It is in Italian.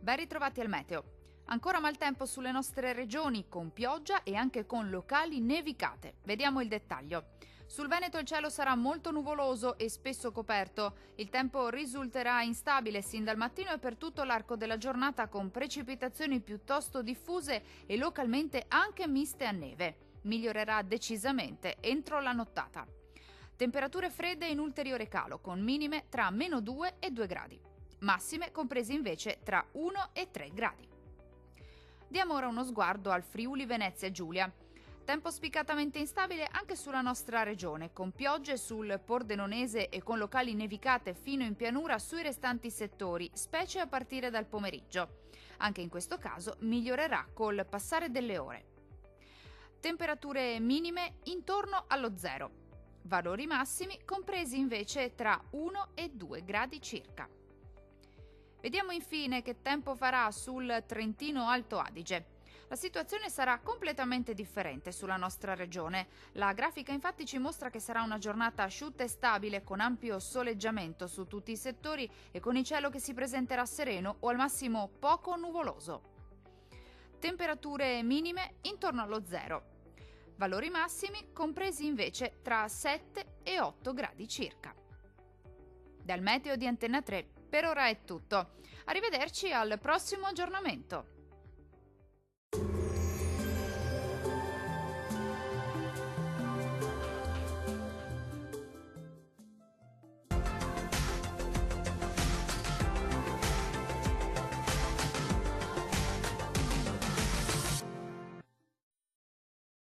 Ben ritrovati al meteo. Ancora maltempo sulle nostre regioni, con pioggia e anche con locali nevicate. Vediamo il dettaglio. Sul Veneto il cielo sarà molto nuvoloso e spesso coperto. Il tempo risulterà instabile sin dal mattino e per tutto l'arco della giornata, con precipitazioni piuttosto diffuse e localmente anche miste a neve. Migliorerà decisamente entro la nottata. Temperature fredde in ulteriore calo, con minime tra -2 e 2 gradi. Massime comprese invece tra 1 e 3 gradi. Diamo ora uno sguardo al Friuli Venezia Giulia. Tempo spiccatamente instabile anche sulla nostra regione, con piogge sul Pordenonese e con locali nevicate fino in pianura sui restanti settori, specie a partire dal pomeriggio. Anche in questo caso migliorerà col passare delle ore. Temperature minime intorno allo zero. Valori massimi compresi invece tra 1 e 2 gradi circa. Vediamo infine che tempo farà sul Trentino Alto Adige. La situazione sarà completamente differente sulla nostra regione. La grafica infatti ci mostra che sarà una giornata asciutta e stabile, con ampio soleggiamento su tutti i settori e con il cielo che si presenterà sereno o al massimo poco nuvoloso. Temperature minime intorno allo zero. Valori massimi compresi invece tra 7 e 8 gradi circa. Dal meteo di Antenna 3 per ora è tutto. Arrivederci al prossimo aggiornamento.